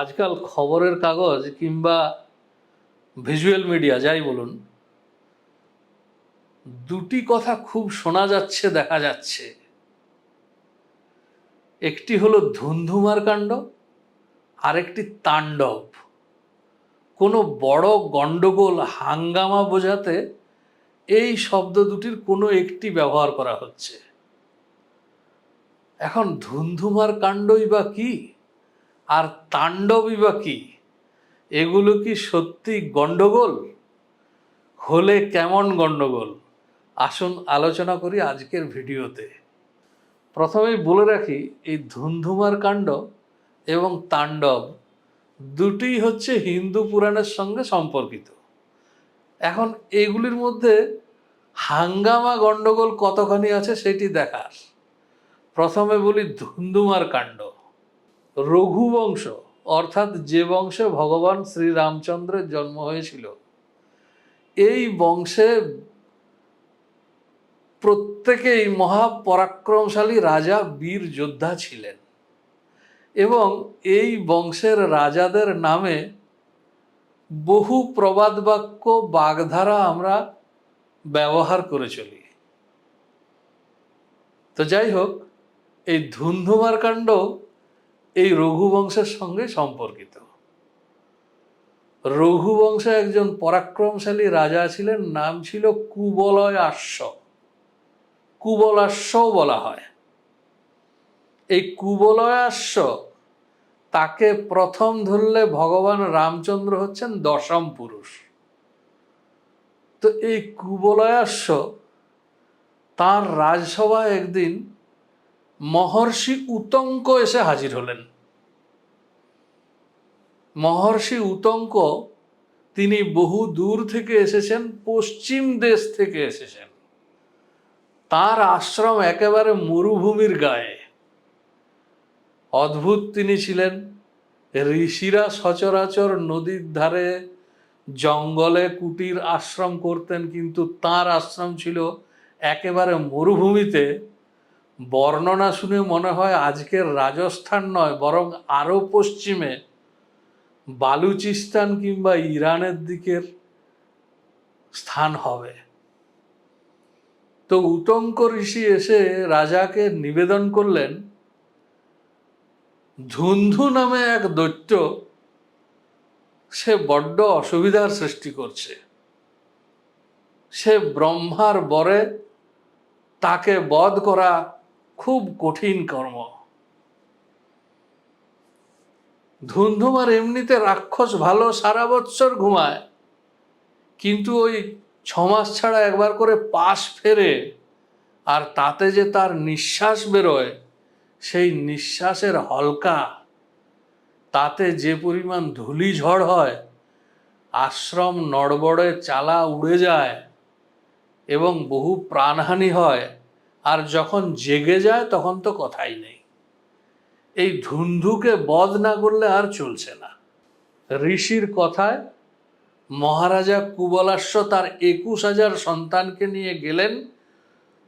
আজকাল খবরের কাগজ কিংবা ভিজুয়াল মিডিয়া যাই বলুন, দুটি কথা খুব শোনা যাচ্ছে, দেখা যাচ্ছে। একটি হলো ধুন্ধুমার কাণ্ড, আরেকটি তাণ্ডব। কোনো বড় গন্ডগোল, হাঙ্গামা বোঝাতে এই শব্দ দুটির কোনো একটি ব্যবহার করা হচ্ছে। এখন ধুন্ধুমার কাণ্ডই বা কি আর তাণ্ডবই বা কি? এগুলো কি সত্যি গন্ডগোল? হলে কেমন গন্ডগোল? আসুন আলোচনা করি আজকের ভিডিওতে। প্রথমেই বলে রাখি, এই ধুন্ধুমার কাণ্ড এবং তাণ্ডব দুটিই হচ্ছে হিন্দু পুরাণের সঙ্গে সম্পর্কিত। এখন এগুলির মধ্যে হাঙ্গামা গন্ডগোল কতখানি আছে সেটি দেখার। প্রথমে বলি ধুন্ধুমার কাণ্ড। রঘুবংশ, অর্থাৎ যে বংশে ভগবান শ্রীরামচন্দ্রের জন্ম হয়েছিল, এই বংশে প্রত্যেকেই মহাপরাক্রমশালী রাজা, বীর যোদ্ধা ছিলেন এবং এই বংশের রাজাদের নামে বহু প্রবাদ বাক্য, বাগধারা আমরা ব্যবহার করে চলি। তো যাই হোক, এই ধুন্ধুমার কাণ্ড এই রঘুবংশের সঙ্গে সম্পর্কিত। রঘুবংশে একজন পরাক্রমশালী রাজা ছিলেন, নাম ছিল কুবলয়াশ্ব। কুবলাশ্বও বলা হয়। এই কুবলয়াশ্ব, তাকে প্রথম ধরলে ভগবান রামচন্দ্র হচ্ছেন দশম পুরুষ। তো এই কুবলয়াশ্ব তার রাজসভায় একদিন মহর্ষি উতঙ্ক এসে হাজির হলেন। মহর্ষি উতঙ্ক, তিনি বহু দূর থেকে এসেছেন, পশ্চিম দেশ থেকে এসেছেন। তার আশ্রম একেবারে মরুভূমির গায়ে। অদ্ভুত তিনি ছিলেন। ঋষিরা সচরাচর নদীর ধারে, জঙ্গলে কুটির আশ্রম করতেন, কিন্তু তার আশ্রম ছিল একেবারে মরুভূমিতে। বর্ণনা শুনে মনে হয় আজকের রাজস্থান নয়, বরং আরও পশ্চিমে বালুচিস্তান কিংবা ইরানের দিকের স্থান হবে। তো উতঙ্ক ঋষি এসে রাজাকে নিবেদন করলেন, ধুন্ধু নামে এক দৈত্য, সে বড্ড অসুবিধার সৃষ্টি করছে। সে ব্রহ্মার বরে, তাকে বধ করা খুব কঠিন কর্ম। ধুন্ধুমার এমনিতে রাক্ষস ভালো, সারা বৎসর ঘুমায়, কিন্তু ওই 6 মাস ছাড়া একবার করে পাশ ফেরে, আর তাতে যে তার নিঃশ্বাস বেরোয়, সেই নিঃশ্বাসের হলকা, তাতে যে পরিমাণ ধূলি ঝড় হয়, আশ্রম নড়বড়ে, চালা উড়ে যায় এবং বহু প্রাণহানি হয়। আর যখন জেগে যায় তখন তো কথাই নেই। এই ধুন্ধুকে বধ না করলে আর চলছে না। ঋষির কথায় মহারাজা কুবলাশ্ব তার 21,000 সন্তানকে নিয়ে গেলেন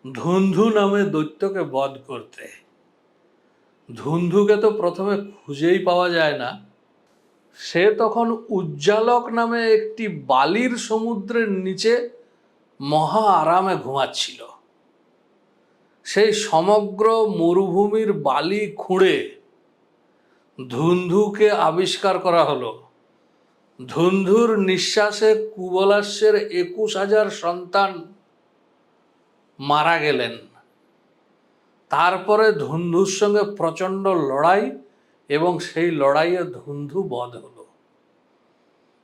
ধুন্ধু নামে দৈত্যকে বধ করতে। ধুন্ধুকে তো প্রথমে খুঁজেই পাওয়া যায় না। সে তখন উজ্জালক নামে একটি বালির সমুদ্রের নিচে মহা আরামে ঘুমাচ্ছিল। সেই সমগ্র মরুভূমির বালি খুঁড়ে ধুন্ধুকে আবিষ্কার করা হলো। ধুন্ধুর নিঃশ্বাসে কুবলাশ্বের 21,000 সন্তান মারা গেলেন। তারপরে ধুন্ধুর সঙ্গে প্রচণ্ড লড়াই, এবং সেই লড়াইয়ে ধুন্ধু বধ হলো।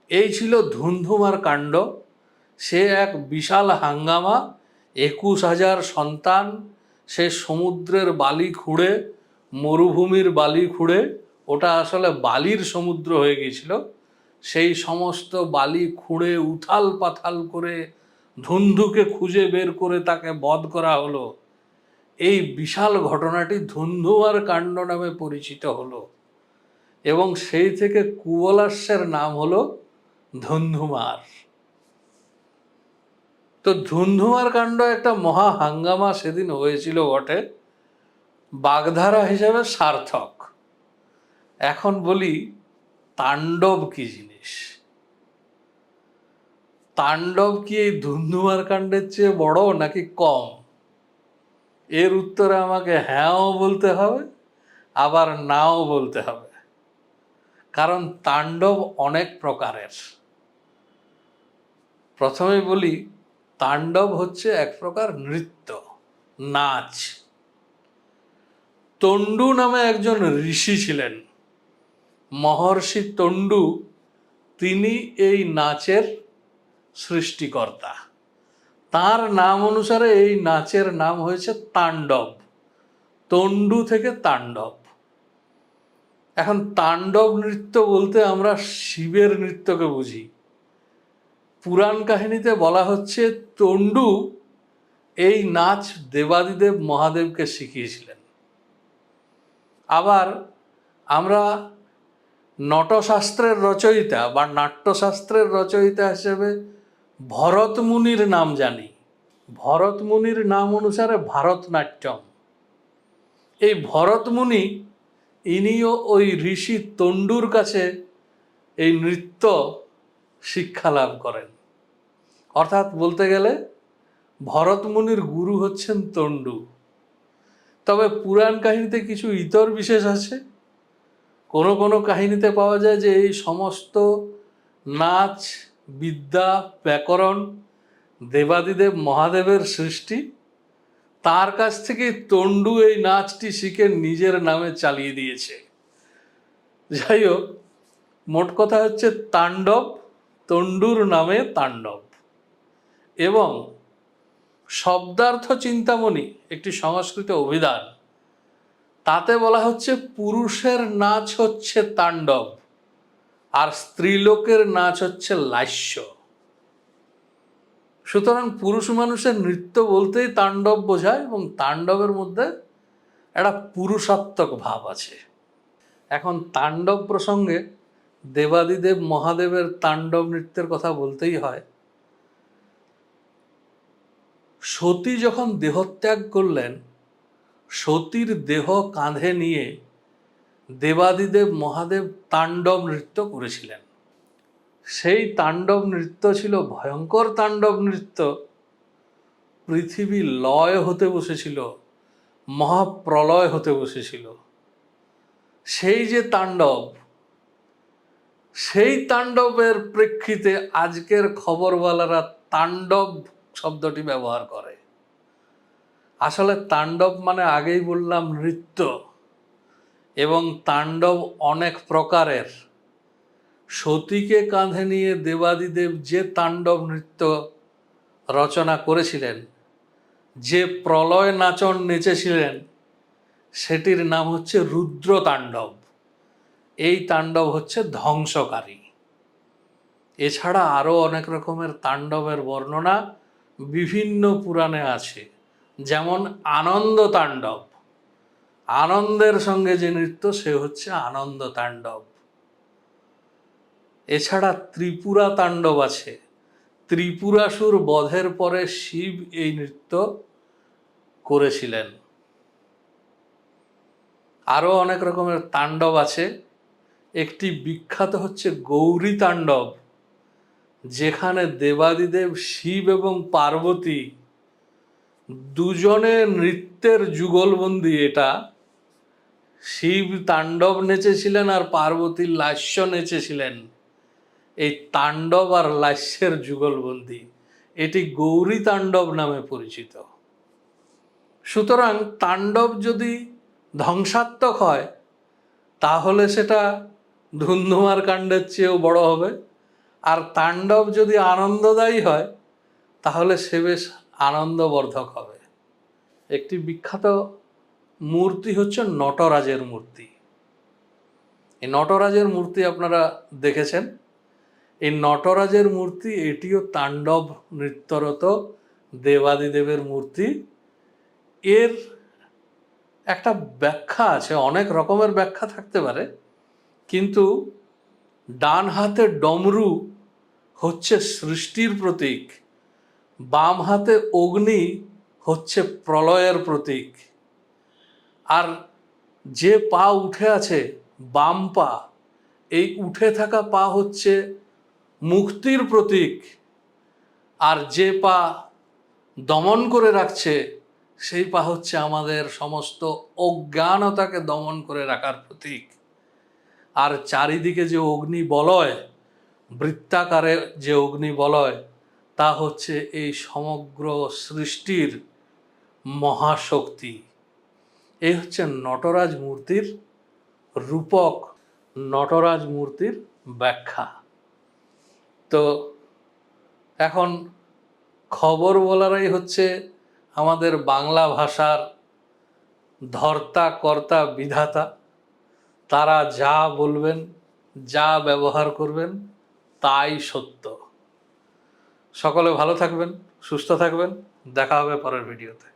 এই ছিল ধুন্ধুমার কাণ্ড। সে এক বিশাল হাঙ্গামা। 21,000 সন্তান, সে সমুদ্রের বালি খুঁড়ে, মরুভূমির বালি খুঁড়ে, ওটা আসলে বালির সমুদ্র হয়ে গিয়েছিল, সেই সমস্ত বালি খুঁড়ে উথাল পাথাল করে ধুন্ধুকে খুঁজে বের করে তাকে বধ করা হলো। এই বিশাল ঘটনাটি ধুন্ধুমার কাণ্ড নামে পরিচিত হলো, এবং সেই থেকে কুবলাশ্বের নাম হলো ধুন্ধুমার। তো ধুন্ধুমার কাণ্ড একটা মহা হাঙ্গামা সেদিন হয়েছিল বটে, বাগধারা হিসেবে সার্থক। এখন বলি তাণ্ডব কি জিনিস। তাণ্ডব কি এই ধুন্ধুমার কাণ্ডের চেয়ে বড় নাকি কম? এর উত্তরে আমাকে হ্যাঁও বলতে হবে, আবার নাও বলতে হবে। কারণ তাণ্ডব অনেক প্রকারের। প্রথমে বলি, তাণ্ডব হচ্ছে এক প্রকার নৃত্য, নাচ। তণ্ডু নামে একজন ঋষি ছিলেন, মহর্ষি তণ্ডু। তিনি এই নাচের সৃষ্টিকর্তা। তার নাম অনুসারে এই নাচের নাম হয়েছে তাণ্ডব। তণ্ডু থেকে তাণ্ডব। এখন তাণ্ডব নৃত্য বলতে আমরা শিবের নৃত্যকে বুঝি। পুরাণ কাহিনীতে বলা হচ্ছে তণ্ডু এই নাচ দেবাদিদেব মহাদেবকে শিখিয়েছিলেন। আবার আমরা নটশাস্ত্রের রচয়িতা বা নাট্যশাস্ত্রের রচয়িতা হিসেবে ভরত মুনির নাম জানি। ভরত মুনির নাম অনুসারে ভারতনাট্যম। এই ভরত মুনি, ইনিও ওই ঋষি তণ্ডুর কাছে এই নৃত্য শিক্ষা লাভ করেন। অর্থাৎ বলতে গেলে ভরত মুনির গুরু হচ্ছেন তণ্ডু। তবে পুরাণ কাহিনীতে কিছু ইতর বিশেষ আছে। কোনো কোনো কাহিনীতে পাওয়া যায় যে এই সমস্ত নাচ, বিদ্যা, ব্যাকরণ দেবাদিদেব মহাদেবের সৃষ্টি। তার কাছ থেকে তণ্ডু এই নাচটি শিখে নিজের নামে চালিয়ে দিয়েছে। যাই হোক, মোট কথা হচ্ছে তাণ্ডব তণ্ডুর নামে তাণ্ডব। এবং শব্দার্থ চিন্তামণি একটি সংস্কৃত অভিধান, তাতে বলা হচ্ছে পুরুষের নাচ হচ্ছে তাণ্ডব আর স্ত্রীলোকের নাচ হচ্ছে লাস্য। সুতরাং পুরুষ মানুষের নৃত্য বলতেই তাণ্ডব বোঝায়, এবং তাণ্ডবের মধ্যে একটা পুরুষাত্মক ভাব আছে। এখন তাণ্ডব প্রসঙ্গে দেবাদিদেব মহাদেবের তাণ্ডব নৃত্যের কথা বলতেই হয়। সতী যখন দেহত্যাগ করলেন, সতীর দেহ কাঁধে নিয়ে দেবাদিদেব মহাদেব তাণ্ডব নৃত্য করেছিলেন। সেই তাণ্ডব নৃত্য ছিল ভয়ঙ্কর তাণ্ডব নৃত্য। পৃথিবী লয় হতে বসেছিল, মহাপ্রলয় হতে বসেছিল। সেই যে তাণ্ডব, সেই তাণ্ডবের প্রেক্ষিতে আজকের খবরওয়ালারা তাণ্ডব শব্দটি ব্যবহার করে। আসলে তাণ্ডব মানে আগেই বললাম নৃত্য, এবং তাণ্ডব অনেক প্রকারের। সতীকে কাঁধে নিয়ে দেবাদিদেব যে তাণ্ডব নৃত্য রচনা করেছিলেন, যে প্রলয় নাচন নেচেছিলেন, সেটির নাম হচ্ছে রুদ্র তাণ্ডব। এই তাণ্ডব হচ্ছে ধ্বংসকারী। এছাড়া আরও অনেক রকমের তাণ্ডবের বর্ণনা বিভিন্ন পুরাণে আছে। যেমন আনন্দ তাণ্ডব, আনন্দের সঙ্গে যে নৃত্য সে হচ্ছে আনন্দ তাণ্ডব। এছাড়া ত্রিপুরা তাণ্ডব আছে। ত্রিপুরাসুর বধের পরে শিব এই নৃত্য করেছিলেন। আরও অনেক রকমের তাণ্ডব আছে। একটি বিখ্যাত হচ্ছে গৌরী তাণ্ডব, যেখানে দেবাদিদেব শিব এবং পার্বতী দুজনে নৃত্যের যুগলবন্দি। এটা শিব তাণ্ডব নেচেছিলেন আর পার্বতী লাস্য নেচেছিলেন। এই তাণ্ডব আর লাস্যের যুগলবন্দি, এটি গৌরী তাণ্ডব নামে পরিচিত। সুতরাং তাণ্ডব যদি ধ্বংসাত্মক হয়, তাহলে সেটা ধুন্ধুমার কাণ্ডের চেয়েও বড় হবে। আর তাণ্ডব যদি আনন্দদায়ী হয়, তাহলে সে বেশ আনন্দবর্ধক হবে। একটি বিখ্যাত মূর্তি হচ্ছে নটরাজের মূর্তি। এই নটরাজের মূর্তি আপনারা দেখেছেন। এই নটরাজের মূর্তি, এটিও তাণ্ডব নৃত্যরত দেবাদিদেবের মূর্তি। এর একটা ব্যাখ্যা আছে, অনেক রকমের ব্যাখ্যা থাকতে পারে, কিন্তু ডান হাতে ডমরু হচ্ছে সৃষ্টির প্রতীক, বাম হাতে অগ্নি হচ্ছে প্রলয়ের প্রতীক, আর যে পা উঠে আছে বাম পা, এই উঠে থাকা পা হচ্ছে মুক্তির প্রতীক, আর যে পা দমন করে রাখছে সেই পা হচ্ছে আমাদের সমস্ত অজ্ঞানতাকে দমন করে রাখার প্রতীক। আর চারিদিকে যে অগ্নি বলয়, বৃত্তাকারে যে অগ্নি বলয়, তা হচ্ছে এই সমগ্র সৃষ্টির মহাশক্তি। এই হচ্ছে নটরাজ মূর্তির রূপক, নটরাজ মূর্তির ব্যাখ্যা। তো এখন খবর বলারাই হচ্ছে আমাদের বাংলা ভাষার ধর্তা কর্তা বিধাতা। তারা যা বলবেন, যা ব্যবহার করবেন, তাই সত্য। সকলে ভালো থাকবেন, সুস্থ থাকবেন। দেখা হবে পরের ভিডিওতে।